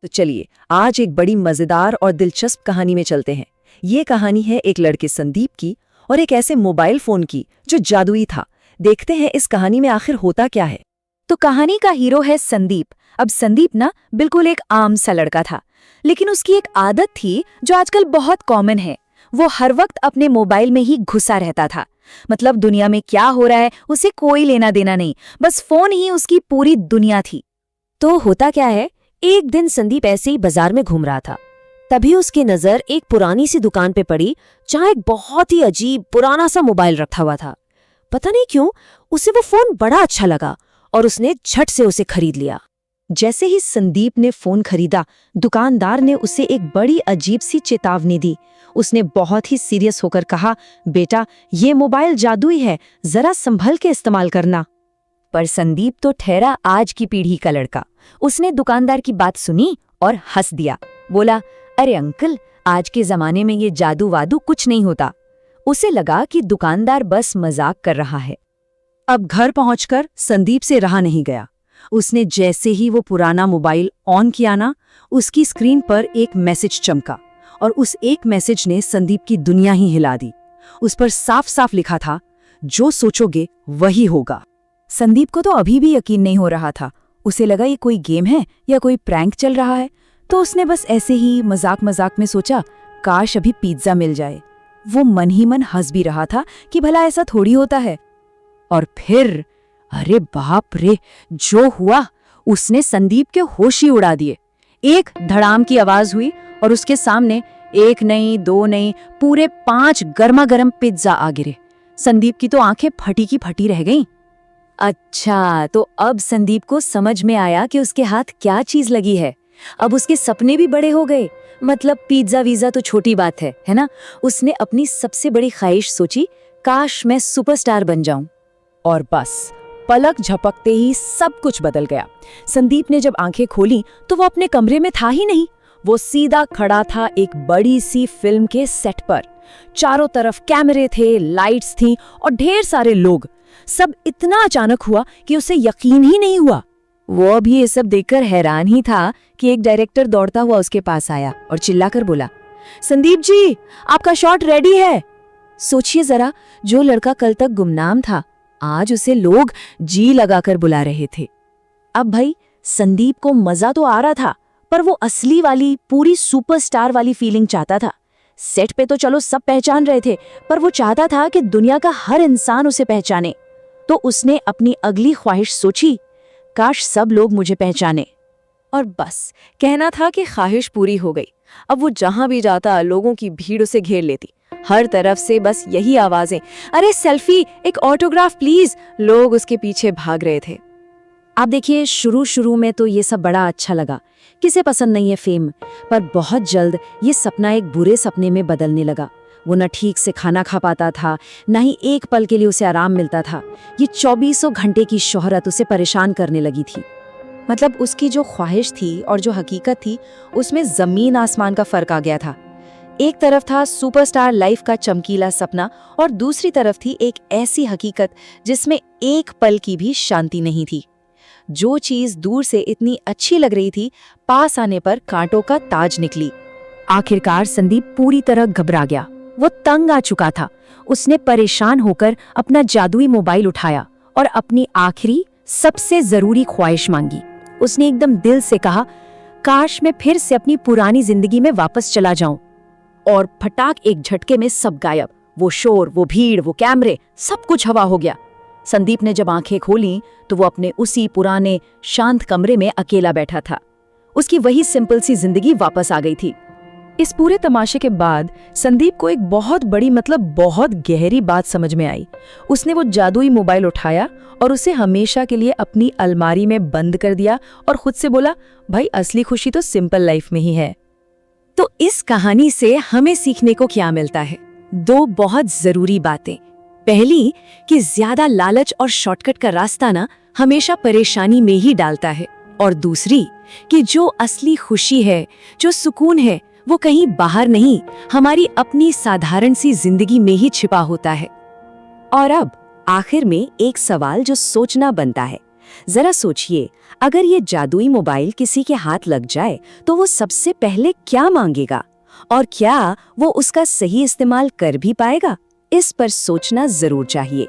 तो चलिए आज एक बड़ी मजेदार और दिलचस्प कहानी में चलते हैं। ये कहानी है एक लड़के संदीप की और एक ऐसे मोबाइल फोन की जो जादुई था। देखते हैं इस कहानी में आखिर होता क्या है। तो कहानी का हीरो है संदीप। अब संदीप ना बिल्कुल एक आम सा लड़का था, लेकिन उसकी एक आदत थी जो आजकल बहुत कॉमन है। वो हर वक्त अपने मोबाइल में ही घुसा रहता था। मतलब दुनिया में क्या हो रहा है उसे कोई लेना देना नहीं, बस फोन ही उसकी पूरी दुनिया थी। तो होता क्या है, एक दिन संदीप ऐसे ही बाजार में घूम रहा था। तभी उसकी नजर एक पुरानी सी दुकान पे पड़ी जहां एक बहुत ही अजीब पुराना सा मोबाइल रखा हुआ था। पता नहीं क्यों उसे वो फोन बड़ा अच्छा लगा और उसने झट से उसे खरीद लिया। जैसे ही संदीप ने फोन खरीदा, दुकानदार ने उसे एक बड़ी अजीब सी चेतावनी दी। उसने बहुत ही सीरियस होकर कहा, बेटा ये मोबाइल जादुई है, जरा संभल के इस्तेमाल करना। पर संदीप तो ठहरा आज की पीढ़ी का लड़का। उसने दुकानदार की बात सुनी और हंस दिया। बोला, अरे अंकल, आज के जमाने में ये जादू वादू कुछ नहीं होता। उसे लगा कि दुकानदार बस मजाक कर रहा है। अब घर पहुंचकर संदीप से रहा नहीं गया। उसने जैसे ही वो पुराना मोबाइल ऑन किया ना, उसकी स्क्रीन पर एक मैसेज चमका और उस एक मैसेज ने संदीप की दुनिया ही हिला दी। उस पर साफ साफ लिखा था, जो सोचोगे वही होगा। संदीप को तो अभी भी यकीन नहीं हो रहा था। उसे लगा ये कोई गेम है या कोई प्रैंक चल रहा है। तो उसने बस ऐसे ही मजाक मजाक में सोचा, काश अभी पिज्जा मिल जाए। वो मन ही मन हंस भी रहा था कि भला ऐसा थोड़ी होता है। और फिर अरे बाप रे, जो हुआ उसने संदीप के होश ही उड़ा दिए। एक धड़ाम की आवाज हुई और उसके सामने एक नहीं, दो नहीं, पूरे 5 गर्मा गर्म पिज्जा आ गिरे। संदीप की तो आंखें फटी की फटी रह गईं। अच्छा, तो अब संदीप को समझ में आया कि उसके हाथ क्या चीज लगी है। अब उसके सपने भी बड़े हो गए। मतलब पिज्जा वीजा तो छोटी बात है ना। उसने अपनी सबसे बड़ी ख्वाहिश सोची, काश मैं सुपरस्टार बन जाऊं। और बस पलक झपकते ही सब कुछ बदल गया। संदीप ने जब आंखें खोली तो वो अपने कमरे में था ही नहीं। वो सीधा खड़ा था एक बड़ी सी फिल्म के सेट पर। चारों तरफ कैमरे थे, लाइट्स थीं और ढेर सारे लोग। सब इतना अचानक हुआ कि उसे यकीन ही नहीं हुआ। वो अभी ये सब देखकर हैरान ही था कि एक डायरेक्टर दौड़ता हुआ उसके पास आया और चिल्लाकर बोला, संदीप जी, आपका शॉट रेडी है। सोचिए जरा, जो लड़का कल तक गुमनाम था, आज उसे लोग जी लगाकर बुला रहे थे। अब भाई संदीप को मजा तो आ रहा था, पर वो असली वाली पूरी सुपरस्टार वाली फीलिंग चाहता था। सेट पे तो चलो सब पहचान रहे थे, पर वो चाहता था कि दुनिया का हर इंसान उसे पहचाने। तो उसने अपनी अगली ख्वाहिश सोची, काश सब लोग मुझे पहचाने। और बस कहना था कि ख्वाहिश पूरी हो गई। अब वो जहां भी जाता लोगों की भीड़ उसे घेर लेती। हर तरफ से बस यही आवाजें, अरे सेल्फी, एक ऑटोग्राफ प्लीज। लोग उसके पीछे भाग रहे थे। आप देखिए, शुरू में तो ये सब बड़ा अच्छा लगा, किसे पसंद नहीं है फेम। पर बहुत जल्द ये सपना एक बुरे सपने में बदलने लगा। वो न ठीक से खाना खा पाता था, न ही एक पल के लिए उसे आराम मिलता था। ये 2400 घंटे की शोहरत उसे परेशान करने लगी थी। मतलब उसकी जो ख्वाहिश थी और जो हकीकत थी, उसमें जमीन आसमान का फर्क आ गया था। एक तरफ था सुपरस्टार लाइफ का चमकीला सपना और दूसरी तरफ थी एक ऐसी हकीकत जिसमें एक पल की भी शांति नहीं थी। जो चीज दूर से इतनी अच्छी लग रही थी, पास आने पर कांटों का ताज निकली। आखिरकार संदीप पूरी तरह घबरा गया। वो तंग आ चुका था। उसने परेशान होकर अपना जादुई मोबाइल उठाया और अपनी आखिरी सबसे जरूरी ख्वाहिश मांगी। उसने एकदम दिल से कहा, काश मैं फिर से अपनी पुरानी जिंदगी में वापस चला जाऊं। और फटाक एक झटके में सब गायब। वो शोर, वो भीड़, वो कैमरे, सब कुछ हवा हो गया। संदीप ने जब आंखें खोली तो वो अपने उसी पुराने शांत कमरे में अकेला बैठा था। उसकी वही सिंपल सी जिंदगी वापस आ गई थी। इस पूरे तमाशे के बाद संदीप को एक बहुत बड़ी, मतलब बहुत गहरी बात समझ में आई। उसने वो जादुई मोबाइल उठाया और उसे हमेशा के लिए अपनी अलमारी में बंद कर दिया और खुद से बोला, भाई असली खुशी तो सिंपल लाइफ में ही है। तो इस कहानी से हमें सीखने को क्या मिलता है? 2 बहुत जरूरी बातें। पहली कि ज्यादा लालच और शॉर्टकट का रास्ता ना हमेशा परेशानी में ही डालता है। और दूसरी कि जो असली खुशी है, जो सुकून है, वो कहीं बाहर नहीं, हमारी अपनी साधारण सी जिंदगी में ही छिपा होता है। और अब आखिर में एक सवाल जो सोचना बनता है, जरा सोचिए, अगर ये जादुई मोबाइल किसी के हाथ लग जाए तो वो सबसे पहले क्या मांगेगा, और क्या वो उसका सही इस्तेमाल कर भी पाएगा? इस पर सोचना जरूर चाहिए।